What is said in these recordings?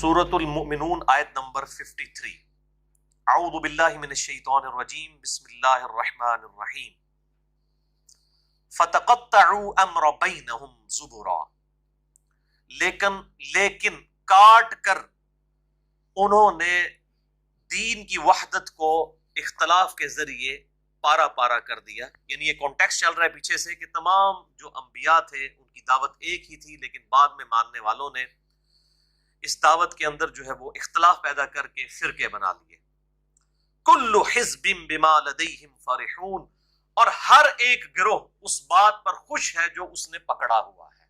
سورۃ المؤمنون آیت نمبر 53. اعوذ باللہ من الشیطان الرجیم بسم اللہ الرحمن الرحیم. فتقطعوا امر بینہم زبرا، لیکن کاٹ کر انہوں نے دین کی وحدت کو اختلاف کے ذریعے پارا پارا کر دیا. یعنی یہ کانٹیکسٹ چل رہا ہے پیچھے سے کہ تمام جو انبیاء تھے ان کی دعوت ایک ہی تھی، لیکن بعد میں ماننے والوں نے اس دعوت کے اندر جو ہے وہ اختلاف پیدا کر کے فرقے بنا لیے. کل حزب بما لدیہم فرحون، اور ہر ایک گروہ اس بات پر خوش ہے جو اس نے پکڑا ہوا ہے.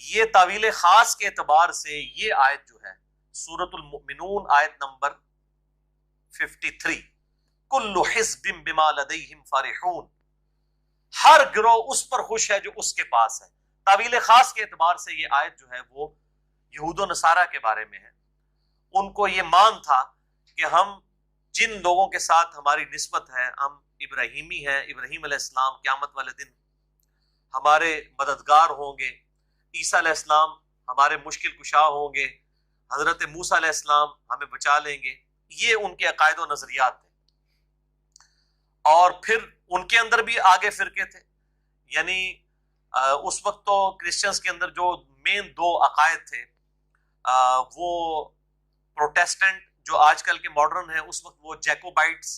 یہ تعویل خاص کے اعتبار سے یہ آیت جو ہے سورۃ المؤمنون آیت نمبر 53، کل حزب بما لدیہم فرحون، ہر گروہ اس پر خوش ہے جو اس کے پاس ہے. تعویل خاص کے اعتبار سے یہ آیت جو ہے وہ یہود و نصارہ کے بارے میں ہے. ان کو یہ مان تھا کہ ہم جن لوگوں کے ساتھ ہماری نسبت ہے، ہم ابراہیمی ہیں، ابراہیم علیہ السلام قیامت والے دن ہمارے مددگار ہوں گے، عیسیٰ علیہ السلام ہمارے مشکل کشا ہوں گے، حضرت موسیٰ علیہ السلام ہمیں بچا لیں گے. یہ ان کے عقائد و نظریات تھے. اور پھر ان کے اندر بھی آگے فرقے تھے. یعنی اس وقت تو کرسچنز کے اندر جو مین دو عقائد تھے وہ پروٹیسٹنٹ جو آج کل کے ماڈرن ہیں، اس وقت وہ جیکوبائٹس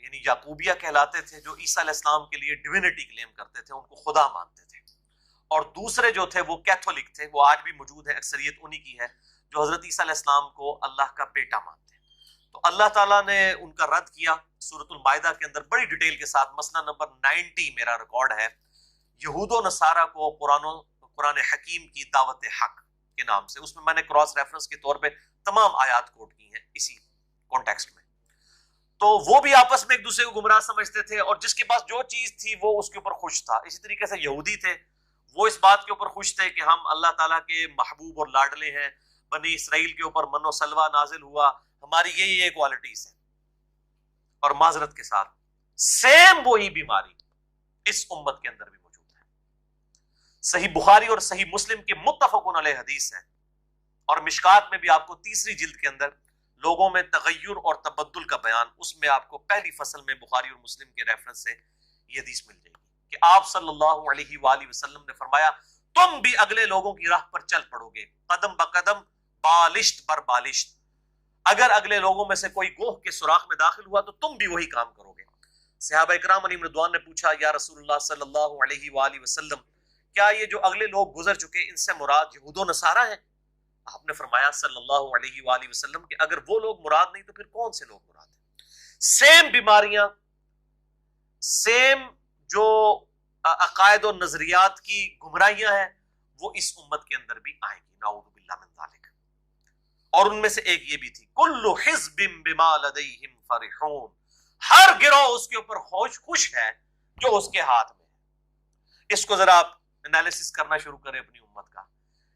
یعنی یعقوبیہ کہلاتے تھے، جو عیسیٰ علیہ السلام کے لیے ڈیوینٹی کلیم کرتے تھے، ان کو خدا مانتے تھے. اور دوسرے جو تھے وہ کیتھولک تھے، وہ آج بھی موجود ہیں، اکثریت انہی کی ہے، جو حضرت عیسیٰ علیہ السلام کو اللہ کا بیٹا مانتے ہیں. تو اللہ تعالیٰ نے ان کا رد کیا سورۃ المائدہ کے اندر بڑی ڈیٹیل کے ساتھ. مسئلہ نمبر 90 میرا ریکارڈ ہے، یہود و نصارہ کو قرآن حکیم کی دعوت حق کے نام سے. اس میں نے کراس ریفرنس کے طور پہ تمام آیات کوٹ کی ہیں اسی کانٹیکسٹ میں. تو وہ بھی آپس میں ایک دوسرے کو گمراہ سمجھتے تھے، اور جس کے پاس جو چیز تھی وہ اس کے اوپر خوش تھا. اسی طریقے سے یہودی تھے، وہ اس بات کے اوپر خوش تھے کہ ہم اللہ تعالیٰ کے محبوب اور لاڈلے ہیں، بنی اسرائیل کے اوپر من و سلوہ نازل ہوا، ہماری یہ کوالٹیز ہیں. اور معذرت کے ساتھ سیم وہی بیماری اس امت کے اندر بھی موجود ہے. صحیح بخاری اور صحیح مسلم کے متفقن علیہ حدیث ہے، اور مشکات میں بھی آپ کو تیسری جلد کے اندر لوگوں میں تغیر اور تبدل کا بیان، اس میں آپ کو پہلی فصل میں بخاری اور مسلم کے ریفرنس سے یہ حدیث مل جائے گی کہ آپ صلی اللہ علیہ وآلہ وسلم نے فرمایا تم بھی اگلے لوگوں کی راہ پر چل پڑو گے، قدم بقدم بالشت بر بالشت. اگر اگلے لوگوں میں سے کوئی گوہ کے سوراخ میں داخل ہوا تو تم بھی وہی کام کرو گے. صحابہ اکرام علیہم رضوان نے پوچھا یا رسول اللہ صلی اللہ علیہ وآلہ وسلم، کیا یہ جو اگلے لوگ گزر چکے ان سے مراد یہود و نصارہ ہیں؟ آپ نے فرمایا صلی اللہ علیہ وآلہ وسلم کہ اگر وہ لوگ مراد نہیں تو پھر کون سے لوگ مراد ہیں؟ سیم بیماریاں، سیم جو عقائد و نظریات کی گمراہیاں ہیں وہ اس امت کے اندر بھی آئیں گی، نعوذ باللہ من ذالک. اور ان میں سے ایک یہ بھی تھی کل حزب بما لدیہم فرحون، ہر گروہ اس کے اوپر خوش ہے جو اس کے ہاتھ میں ہے. اس کو ذرا آپ انالیسس کرنا شروع کریں اپنی امت کا.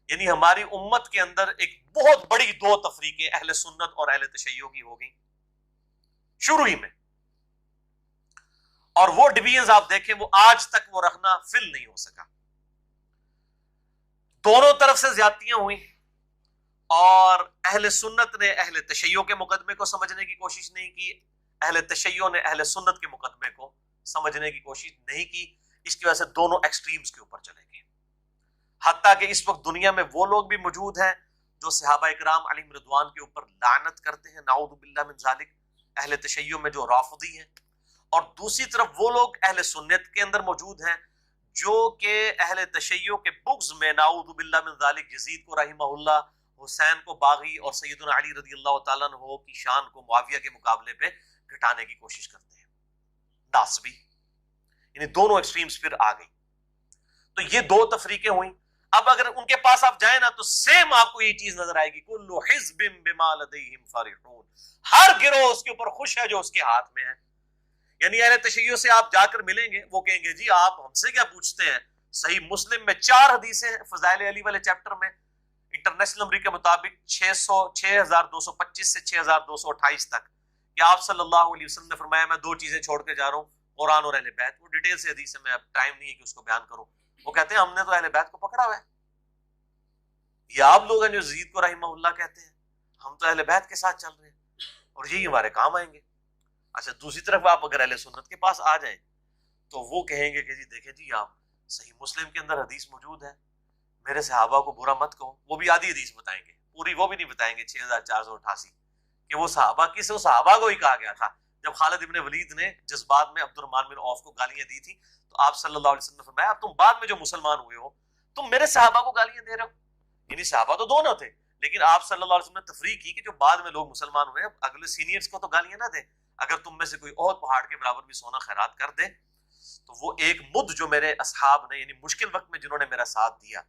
یعنی ہماری امت کے اندر ایک بہت بڑی دو تفریقیں اہل سنت اور اہل تشیع کی ہو گئی شروع ہی میں. اور وہ ڈویژنز آپ دیکھیں وہ آج تک وہ رکھنا فل نہیں ہو سکا. دونوں طرف سے زیادتیاں ہوئی، اور اہل سنت نے اہل تشیع کے مقدمے کو سمجھنے کی کوشش نہیں کی، اہل تشیع نے اہل سنت کے مقدمے کو سمجھنے کی کوشش نہیں کی. اس کی وجہ سے دونوں ایکسٹریمز کے اوپر چلے گئے. حتیٰ کہ اس وقت دنیا میں وہ لوگ بھی موجود ہیں جو صحابہ اکرام علیہم رضوان کے اوپر لعنت کرتے ہیں، نعوذ باللہ من ذالک، اہل تشیع میں جو رافضی ہیں. اور دوسری طرف وہ لوگ اہل سنت کے اندر موجود ہیں جو کہ اہل تشیع کے بغض میں نعوذ باللہ من ذالک یزید کو رحمہ اللہ، حسین کو باغی، اور سیدنا علی رضی اللہ تعالیٰ عنہ کی شان کو معاویہ کے مقابلے پہ گھٹانے کی کوشش کرتے ہیں. ناسبی، یعنی دونوں ایکسٹریمز پھر آ گئی. تو یہ دو تفریقیں ہوئیں. اب اگر ان کے پاس آپ جائیں نا تو سیم آپ کو یہ چیز نظر آئے گی، کل حزب بما لدیہم فرحون، ہر گروہ اس کے اوپر خوش ہے جو اس کے ہاتھ میں ہے. یعنی اہل تشیع سے آپ جا کر ملیں گے، وہ کہیں گے جی آپ ہم سے کیا پوچھتے ہیں؟ صحیح مسلم میں 4 حدیثیں ہیں فضائل علی والے چیپٹر میں، انٹرنیشنل نمبر کے مطابق 6225 سے 6228 تک، کہ آپ صلی اللہ علیہ وسلم نے فرمایا میں 2 چیزیں چھوڑ کے جا رہا ہوں، قرآن اور اہل بیت. وہ ڈیٹیل سے حدیث ہے، میں اب ٹائم نہیں ہے کہ اس کو بیان کروں. وہ کہتے ہیں ہم نے تو اہل بیت کو پکڑا ہوا ہے. یہ آپ لوگ ہیں جو یزید کو رحمہ اللہ کہتے ہیں، ہم تو اہل بیت کے ساتھ چل رہے ہیں اور یہی ہمارے کام آئیں گے. اچھا دوسری طرف آپ اگر اہل سنت کے پاس آ جائیں تو وہ کہیں گے کہ جی دیکھیں جی آپ صحیح مسلم کے اندر حدیث موجود ہے، میرے صحابہ کو برا مت کہو. وہ بھی آدھی حدیث بتائیں گے، پوری وہ بھی نہیں بتائیں گے 6488 کہ وہ صحابہ کس، وہ صحابہ کو ہی کہا گیا تھا. جب خالد ابن ولید نے جذبات میں عبد الرحمن بن عوف کو گالیاں دی تھی تو آپ صلی اللہ علیہ وسلم نے فرمایا اب تم بعد میں جو مسلمان ہوئے ہو تم میرے صحابہ کو گالیاں دے رہے ہو. یعنی صحابہ تو دونوں تھے، لیکن آپ صلی اللہ علیہ وسلم نے تفریق کی کہ جو بعد میں لوگ مسلمان ہوئے اگلے سینئرز کو تو گالیاں نہ دیں. اگر تم میں سے کوئی اور پہاڑ کے برابر بھی سونا خیرات کر دے تو وہ ایک مد جو میرے اصحاب نے یعنی مشکل وقت میں جنہوں نے میرا ساتھ دیا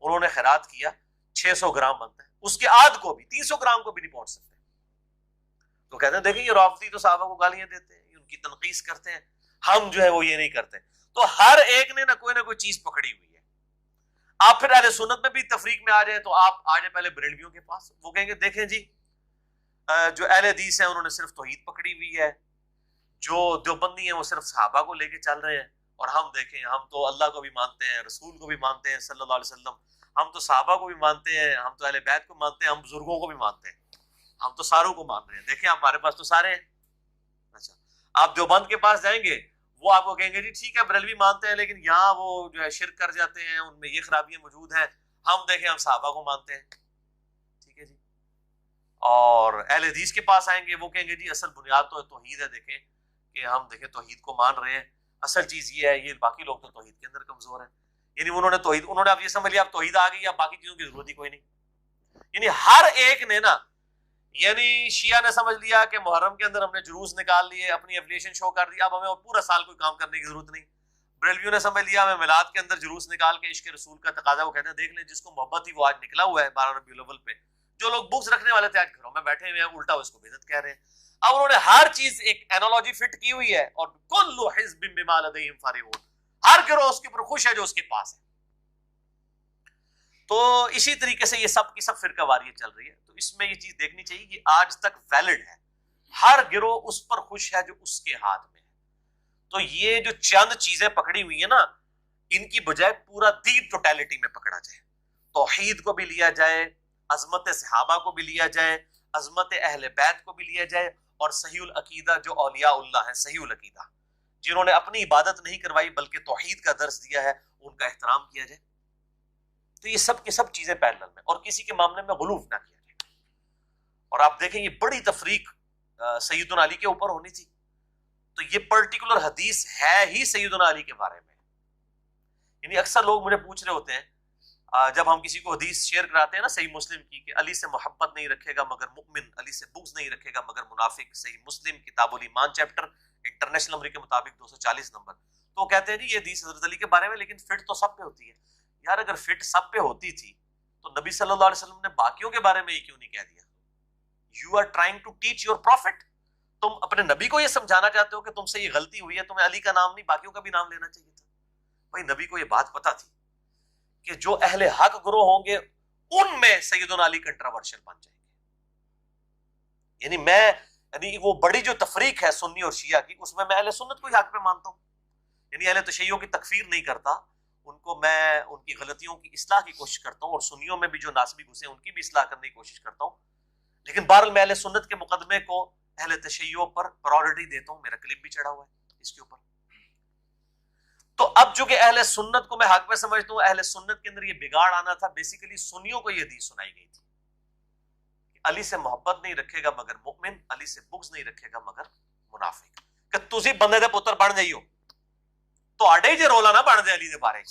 انہوں نے خیرات کیا 600 گرام بنتا ہے، اس کے آدھ کو بھی 300 گرام کو بھی نہیں پہنچ سکتے. تو کہتے ہیں دیکھیں یہ رافضی تو صحابہ کو گالیاں دیتے ہیں، ان کی تنقیص کرتے ہیں، ہم جو ہے وہ یہ نہیں کرتے. تو ہر ایک نے نہ کوئی چیز پکڑی ہوئی ہے. آپ پھر اہل سنت میں بھی تفریق میں آ جائیں تو آپ آ جائیں پہلے بریلویوں کے پاس، وہ کہیں گے دیکھیں جی جو اہل حدیث ہیں انہوں نے صرف توحید پکڑی ہوئی ہے، جو دیوبندی ہیں وہ صرف صحابہ کو لے کے چل رہے ہیں، اور ہم دیکھیں ہم تو اللہ کو بھی مانتے ہیں، رسول کو بھی مانتے ہیں صلی اللہ علیہ وسلم، ہم تو صحابہ کو بھی مانتے ہیں، ہم تو اہل بیت کو مانتے ہیں، ہم بزرگوں کو بھی مانتے ہیں، ہم تو ساروں کو مان رہے ہیں، دیکھیں ہمارے پاس تو سارے ہیں. اچھا آپ دیوبند کے پاس جائیں گے وہ آپ کو کہیں گے جی ٹھیک ہے بریلوی مانتے ہیں لیکن یہاں وہ جو ہے شرک کر جاتے ہیں، ان میں یہ خرابیاں موجود ہیں، ہم دیکھیں ہم صحابہ کو مانتے ہیں. ٹھیک ہے جی. اور اہل حدیث کے پاس آئیں گے وہ کہیں گے جی اصل بنیاد تو توحید ہے، دیکھیں کہ ہم دیکھیں توحید کو مان رہے ہیں، اصل چیز یہ ہے، یہ باقی لوگ تو توحید کے اندر کمزور ہیں. یعنی انہوں نے اب یہ سمجھ لیا اب توحید آ گئی، اب باقی چیزوں کی ضرورت ہی کوئی نہیں. یعنی ہر ایک نے نا، یعنی شیعہ نے سمجھ لیا کہ محرم کے اندر ہم نے جلوس نکال لیے، اپنی ایفیلیشن شو کر دی، اب ہمیں اور پورا سال کوئی کام کرنے کی ضرورت نہیں. بریلویوں نے سمجھ لیا ہمیں میلاد کے اندر جلوس نکال کے عشق رسول کا تقاضا، وہ کہتے ہیں دیکھ لیں جس کو محبت تھی وہ آج نکلا ہوا ہے 12 ربیع الاول پہ. جو لوگ بکس رکھنے والے تھے آج گھروں میں بیٹھے ہوئے ہیں، الٹا اس کو بدعت کہہ رہے ہیں. اب انہوں نے ہر چیز ایک اینالوجی فٹ کی ہوئی ہے، اور کل حزب بما لدیہم فرحون، ہر گروہ اس کے اوپر خوش ہے جو اس کے پاس ہے. تو اسی طریقے سے یہ سب کی سب فرقہ واریت چل رہی ہے. تو اس میں یہ چیز دیکھنی چاہیے کہ آج تک ویلڈ ہے، ہر گروہ اس پر خوش ہے جو اس کے ہاتھ میں ہے. تو یہ جو چند چیزیں پکڑی ہوئی ہیں نا، ان کی بجائے پورا دین ٹوٹیلٹی میں پکڑا جائے، توحید کو بھی لیا جائے، عظمت صحابہ کو بھی لیا جائے، عظمت اہل بیت کو بھی لیا جائے، اور صحیح العقیدہ جو اولیاء اللہ ہیں، صحیح العقیدہ جنہوں نے اپنی عبادت نہیں کروائی بلکہ توحید کا درس دیا ہے، ان کا احترام کیا جائے. تو یہ سب کی سب چیزیں پیرلل میں، اور کسی کے معاملے میں غلوف نہ کیا جائے. اور آپ دیکھیں یہ بڑی تفریق سیدنا علی کے اوپر ہونی تھی، تو یہ پرٹیکولر حدیث ہے ہی سیدنا علی کے بارے میں. یعنی اکثر لوگ مجھے پوچھ رہے ہوتے ہیں جب ہم کسی کو حدیث شیئر کراتے ہیں نا صحیح مسلم کی کہ علی سے محبت نہیں رکھے گا مگر مؤمن، علی سے بغض نہیں رکھے گا مگر منافق، صحیح مسلم کتاب الایمان چیپٹر انٹرنیشنل نمبر کے مطابق 240 نمبر. تو کہتے ہیں جی یہ حدیث حضرت علی کے بارے میں، لیکن فٹ تو سب پہ ہوتی ہے. یار اگر فٹ سب پہ ہوتی تھی تو نبی صلی اللہ علیہ وسلم نے باقیوں کے بارے میں یہ کیوں نہیں کہہ دیا؟ You are trying to teach your prophet. تم اپنے نبی کو یہ سمجھانا چاہتے ہو کہ تم سے یہ غلطی ہوئی ہے، تمہیں علی کا نام نہیں باقیوں کا بھی نام لینا چاہیے تھا. بھائی نبی کو یہ بات پتا تھی کہ جو اہل حق گروہ ہوں گے ان میں سیدنا علی کنٹراورشل بن جائیں گے. یعنی وہ بڑی جو تفریق ہے سنی اور شیعہ کی، اس میں اہل سنت کو ہی حق پہ مانتا ہوں. یعنی اہل تشیعوں کی تکفیر نہیں کرتا، ان کو میں ان کی غلطیوں کی اصلاح کی کوشش کرتا ہوں، اور سنیوں میں بھی جو ناسبی گھسے ان کی بھی اصلاح کرنے کی کوشش کرتا ہوں. لیکن بہرحال میں اہل سنت کے مقدمے کو اہل تشیعوں پر پرائورٹی دیتا ہوں. میرا کلپ بھی چڑھا ہوا ہے اس کے اوپر. تو اب جو کہ اہل سنت کو میں حق پہ سمجھتا ہوں، اہل سنت کے اندر یہ بگاڑ آنا تھا. بیسیکلی سنیوں کو یہ حدیث سنائی گئی تھی کہ علی سے محبت نہیں رکھے گا مگر مؤمن، علی سے بغض نہیں رکھے گا مگر منافق. کہ تسی بندے دے پتر بن جائیو تو آڈے جے رولا نہ بن جائے علی دے بارے.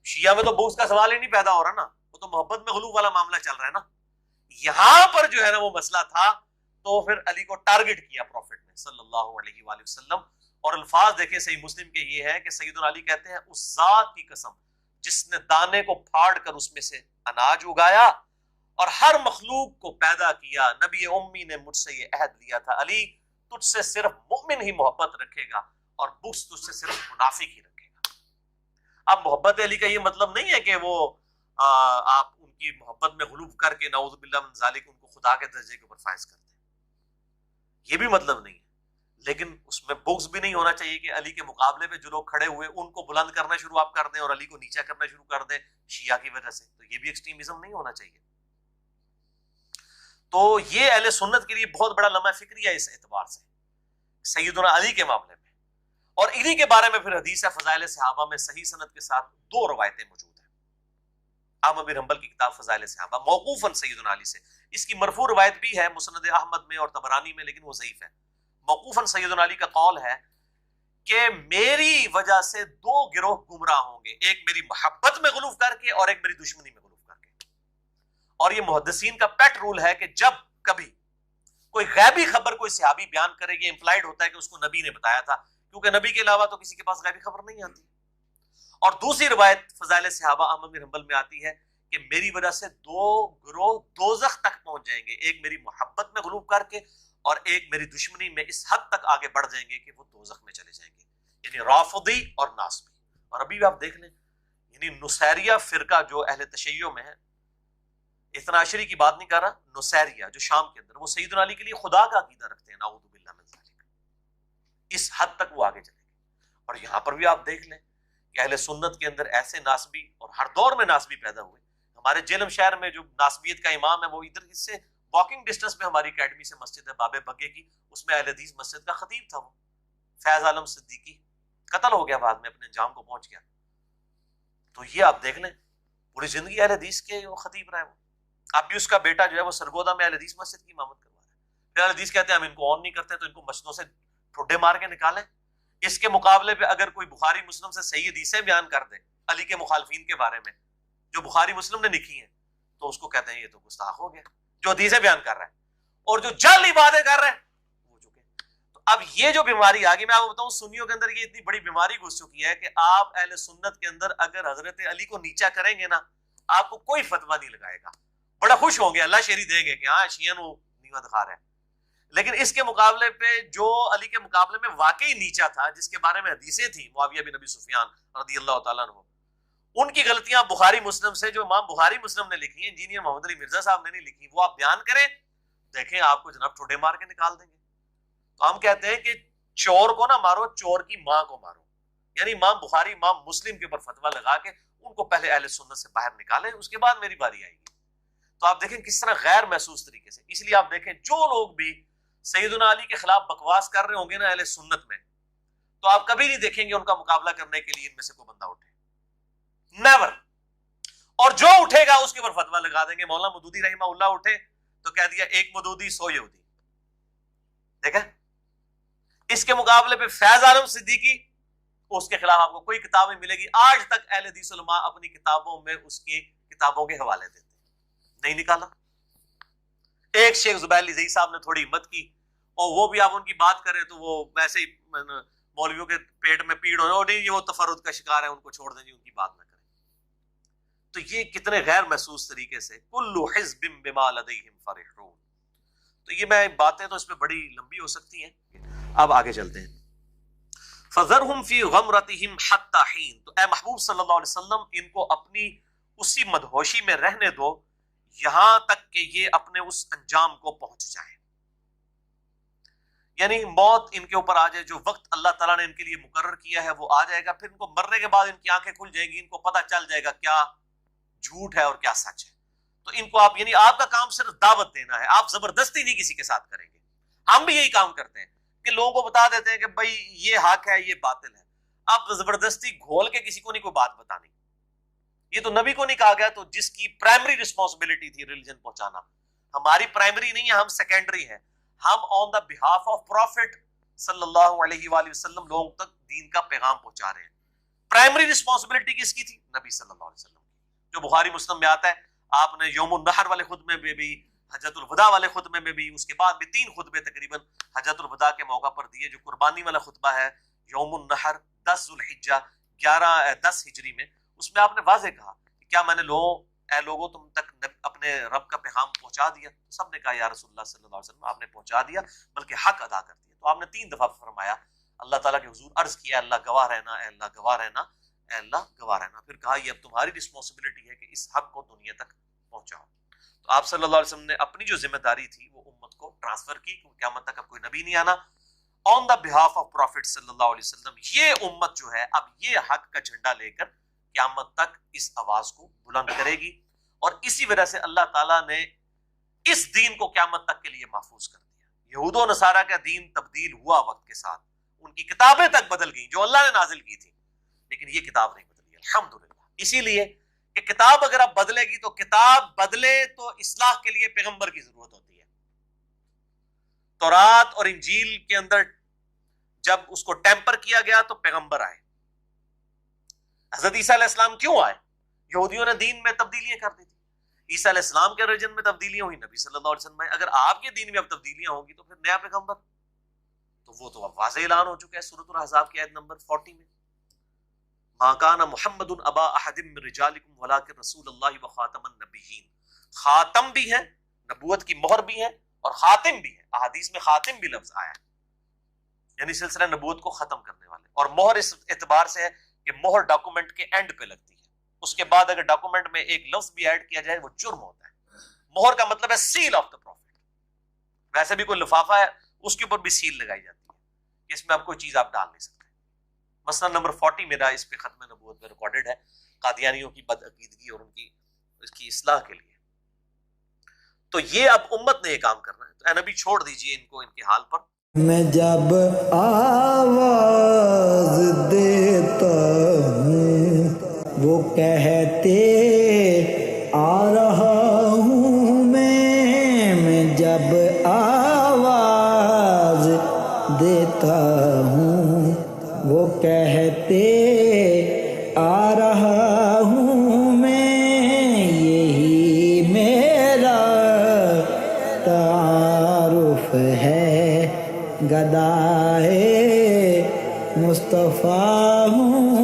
شیعہ میں تو بغض کا سوال ہی نہیں پیدا ہو رہا نا، وہ تو محبت میں غلو والا معاملہ چل رہا ہے نا. یہاں پر جو ہے نا وہ مسئلہ تھا، تو پھر علی کو ٹارگٹ کیا پروفٹ نے صلی اللہ علیہ وآلہ وسلم. اور الفاظ دیکھیں صحیح مسلم کے یہ ہے کہ سیدنا علی کہتے ہیں اس ذات کی قسم جس نے دانے کو پھاڑ کر اس میں سے اناج اگایا اور ہر مخلوق کو پیدا کیا، نبی امی نے مجھ سے یہ عہد لیا تھا علی تجھ سے صرف مومن ہی محبت رکھے گا اور بغض تجھ سے صرف منافق ہی رکھے گا. اب محبت علی کا یہ مطلب نہیں ہے کہ وہ آپ ان کی محبت میں غلو کر کے نعوذ باللہ من ذالک ان کو خدا کے درجے کے اوپر فائز کرتے ہیں، یہ بھی مطلب نہیں ہے. لیکن اس میں بغض بھی نہیں ہونا چاہیے کہ علی کے مقابلے پہ جو لوگ کھڑے ہوئے ان کو بلند کرنا شروع آپ کر دیں اور علی کو نیچا کرنا شروع کر دیں شیعہ کی وجہ سے. تو یہ بھی ایکسٹریمزم نہیں ہونا چاہیے. تو یہ اہل سنت کے لیے بہت بڑا لمحہ فکری ہے اس اعتبار سے سیدنا علی کے معاملے میں. اور انہی کے بارے میں پھر حدیث ہے فضائل صحابہ میں صحیح سند کے ساتھ 2 روایتیں موجود ہیں. احمد بن حنبل کی کتاب فضائل صحابہ موقوفاً سیدنا علی سے. اس کی مرفوع روایت بھی ہے مسند احمد میں اور طبرانی میں لیکن وہ ضعیف ہے. موقوفاً سیدنا علی کا قول ہے کہ میری وجہ سے 2 گروہ گمراہ ہوں گے, ایک میری محبت میں غلو کر کے اور ایک میری دشمنی میں غلو کر کے. اور یہ محدثین کا پیٹ رول ہے کہ جب کبھی کوئی غیبی خبر کوئی صحابی بیان کرے یہ امپلائڈ ہوتا ہے کہ اس کو نبی نے بتایا تھا, کیونکہ نبی کے علاوہ تو کسی کے پاس غیبی خبر نہیں آتی. اور دوسری روایت فضائل صحابہ احمد بن حنبل میں آتی ہے کہ میری وجہ سے 2 گروہ دوزخ تک پہنچ جائیں گے, ایک میری محبت میں غلو کر کے اور ایک میری دشمنی میں اس حد تک آگے بڑھ جائیں گے کہ وہ دوزخ میں چلے جائیں گے, یعنی رافضی اور ناصبی. اور ابھی بھی آپ دیکھ لیں یعنی نصیریہ فرقہ جو اہل تشیع میں ہے, اثنا عشری کی بات نہیں کر رہا, نصیریہ جو شام کے اندر, وہ سیدنا علی کے لیے خدا کا عقیدہ رکھتے ہیں, نعوذ باللہ من ذالک. اس حد تک وہ آگے چلیں گے. اور یہاں پر بھی آپ دیکھ لیں کہ اہل سنت کے اندر ایسے ناصبی اور ہر دور میں ناصبی پیدا ہوئے. ہمارے جہلم شہر میں جو ناصبیت کا امام ہے وہ ادھر اس سے واکنگ ڈسٹنس میں ہماری اکیڈمی سے مسجد ہے بابے بگے کی, اس میں اہل حدیث مسجد کا خطیب تھا, وہ فیض عالم صدیقی, قتل ہو گیا بعد میں, اپنے انجام کو پہنچ گیا. تو یہ آپ دیکھ لیں پوری زندگی اہل حدیث کے وہ خطیب رہے. وہ اب بھی اس کا بیٹا جو ہے وہ سرگودا میں اہل حدیث مسجد کی امامت کروا رہا ہے. پھر اہل حدیث کہتے ہیں ہم ان کو آن نہیں کرتے تو ان کو مسجدوں سے ٹھڈے مار کے نکالیں. اس کے مقابلے پہ اگر کوئی بخاری مسلم سے صحیح حدیثیں بیان کر دے علی کے مخالفین کے بارے میں جو بخاری مسلم نے لکھی ہیں, تو اس کو کہتے ہیں یہ تو گستاخ ہو گیا جو حدیثیں بیان کر رہا ہے, اور جو جعلی باتیں کر رہے ہیں وہ چکے. تو اب یہ جو بیماری آگے میں آپ کو بتاؤں, سنیوں کے اندر یہ اتنی بڑی بیماری گھس چکی ہے کہ آپ اہل سنت کے اندر اگر حضرت علی کو نیچا کریں گے نا, آپ کو کوئی فتویٰ نہیں لگائے گا, بڑا خوش ہوں گے, اللہ شیری دیں گے کہ ہاں شیعہ نو نیوا دکھا رہے ہیں. لیکن اس کے مقابلے پہ جو علی کے مقابلے میں واقعی نیچا تھا, جس کے بارے میں حدیثیں تھیں, معاویہ بن ابی سفیان رضی اللہ تعالیٰ عنہ, ان کی غلطیاں بخاری مسلم سے جو امام بخاری مسلم نے لکھی ہیں, انجینئر محمد علی مرزا صاحب نے نہیں لکھی, وہ آپ بیان کریں, دیکھیں آپ کو جناب ٹھوڈے مار کے نکال دیں گے. تو ہم کہتے ہیں کہ چور کو نہ مارو, چور کی ماں کو مارو. یعنی امام بخاری امام مسلم کے اوپر فتویٰ لگا کے ان کو پہلے اہل سنت سے باہر نکالیں, اس کے بعد میری باری آئے گی. تو آپ دیکھیں کس طرح غیر محسوس طریقے سے. اس لیے آپ دیکھیں جو لوگ بھی سیدنا علی کے خلاف بکواس کر رہے ہوں گے نا اہل سنت میں, تو آپ کبھی نہیں دیکھیں گے ان کا مقابلہ کرنے کے لیے ان میں سے کوئی بندہ اٹھے, نیور. اور جو اٹھے گا اس کے اوپر فتویٰ لگا دیں گے. مولانا مودودی رحمہ اللہ اٹھے تو کہہ دیا 1 مودودی 100 یہودی. دیکھا, اس کے مقابلے پہ فیض عالم صدیقی, اس کے خلاف آپ کو کوئی کتاب نہیں ملے گی. آج تک اہل حدیث علماء اپنی کتابوں میں اس کی کتابوں کے حوالے دیتے نہیں نکالا. ایک شیخ زبیر علی صاحب نے تھوڑی ہمت کی, اور وہ بھی آپ ان کی بات کریں تو وہ ویسے ہی مولویوں کے پیٹ میں پیڑ ہو رہا, نہیں وہ تفرد کا شکار ہے, ان کو چھوڑ دیں جی, ان کی بات نہ کریں. تو یہ کتنے غیر محسوس طریقے سے کل حزب بما لدیہم فرحون. تو یہ میں باتیں تو اس میں بڑی لمبی ہو سکتی ہیں, اب آگے چلتے ہیں. فذرہم فی غمرتہم حتی حین. تو اے محبوب صلی اللہ علیہ وسلم ان کو اپنی اسی مدہوشی میں رہنے دو یہاں تک کہ یہ اپنے اس انجام کو پہنچ جائیں. یعنی موت ان کے اوپر آ جائے, جو وقت اللہ تعالیٰ نے ان کے لیے مقرر کیا ہے وہ آ جائے گا. پھر ان کو مرنے کے بعد ان کی آنکھیں کھل جائیں گی, ان کو پتہ چل جائے گا کیا جھوٹ ہے اور کیا سچ ہے. تو ان کو آپ, یعنی آپ کا کام صرف دعوت دینا ہے, آپ زبردستی نہیں کسی کے ساتھ کریں گے. ہم بھی یہی کام کرتے ہیں کہ لوگوں کو بتا دیتے ہیں کہ بھائی یہ حق ہے یہ باطل ہے. آپ زبردستی گھول کے کسی کو نہیں کوئی بات بتانی. یہ تو نبی کو نہیں کہا گیا, تو جس کی پرائمری رسپانسبلٹی تھی ریلیجن پہنچانا, ہماری پرائمری نہیں ہے, ہم سیکنڈری ہیں. ہم آن دا بہاف آف پروفٹ صلی اللہ علیہ وآلہ وسلم لوگوں تک دین کا پیغام پہنچا رہے ہیں. پرائمری رسپانسبلٹی کس کی تھی؟ نبی صلی اللہ علیہ وسلم کی, جو بخاری مسلم میں آتا ہے. آپ نے یوم النحر والے خطبے میں بھی, حجۃ الوداع والے خطبے میں بھی, اس کے بعد بھی 3 خطبے تقریباً حجۃ الوداع کے موقع پر دیے. جو قربانی والا خطبہ ہے یوم النحر 10 ذوالحجہ 10 ہجری میں, اس میں آپ نے واضح کہا کہ کیا میں نے اے لوگوں تم تک اپنے رب کا پیغام پہنچا دیا؟ سب نے کہا یا رسول اللہ صلی اللہ علیہ وسلم آپ نے پہنچا دیا, بلکہ حق ادا کر دیا. تو آپ نے 3 دفعہ فرمایا, اللہ تعالیٰ کے حضور عرض کیا, اللہ گواہ رہنا, اے اللہ گواہ رہنا, اے اللہ گواہ رہنا. پھر کہا یہ اب تمہاری رسپانسبلٹی ہے کہ اس حق کو دنیا تک پہنچاؤ. تو آپ صلی اللہ علیہ وسلم نے اپنی جو ذمہ داری تھی وہ امت کو ٹرانسفر کی, کیونکہ قیامت تک اب کوئی نبی نہیں آنا. on the behalf of Prophet sallallahu alaihi wasallam. یہ امت جو ہے اب یہ حق کا جھنڈا لے کر قیامت تک اس آواز کو بلند کرے گی، اور اسی وجہ سے اللہ تعالیٰ نے اس دین کو قیامت تک کے لیے محفوظ کر دیا۔ یہود و نصارہ کا دین تبدیل ہوا وقت کے ساتھ، ان کی کتابیں تک بدل گئیں جو اللہ نے نازل کی تھی، لیکن یہ کتاب نہیں بدلی، الحمدللہ۔ اسی لیے کہ کتاب اگر اب بدلے گی تو کتاب بدلے تو اصلاح کے لیے پیغمبر کی ضرورت ہوتی ہے۔ تورات اور انجیل کے اندر جب اس کو ٹیمپر کیا گیا تو پیغمبر آئے۔ حضرت عیسیٰ علیہ السلام کیوں آئے؟ یہودیوں نے دین میں تبدیلیاں کر دی تھی، عیسیٰ علیہ السلام کے ریلیجن میں تبدیلیاں ہوئی، نبی صلی اللہ علیہ وسلم میں اگر آپ کے دین میں اب تبدیلیاں ہوں گی تو پھر نیا پیغمبر، تو وہ تو اب واضح اعلان ہو چکا ہے سورۃ الاحزاب کی آیت نمبر 40 میں، ما کان محمد ابا احد من رجالکم ولکن رسول اللہ وخاتم النبیین۔ خاتم بھی ہے، نبوت کی مہر بھی ہے، اور خاتم بھی ہے، احادیث میں خاتم بھی لفظ آیا ہے، یعنی سلسلہ نبوت کو ختم کرنے والے۔ اور مہر اس اعتبار سے ہے کہ مہر ڈاکومنٹ کے اینڈ پہ لگتی ہے، اس کے بعد اگر ڈاکومنٹ میں ایک لفظ بھی ایڈ کیا جائے وہ جرم ہوتا ہے۔ مہر کا مطلب ہے سیل آف دا پروفٹ، ویسے بھی کوئی لفافہ ہے اس کے اوپر بھی سیل لگائی جاتی ہے، اس میں اب کوئی چیز آپ ڈال نہیں سکتے۔ مثلا نمبر 40 میرا اس پہ ختم نبوت میں ریکارڈڈ ہے، قادیانیوں کی بدعقیدگی اور ان کی اس کی اصلاح کے لیے۔ تو یہ اب امت نے یہ کام کرنا ہے، تو اے نبی چھوڑ دیجئے ان کو ان کے حال پر۔ میں جب آواز دیتا ہوں وہ کہتے آ رہا ہوں میں جب آواز دیتا ہوں وہ کہتے آ رہا ہوں میں، یہی میرا تعارف ہے، گدائے مصطفیٰ ہوں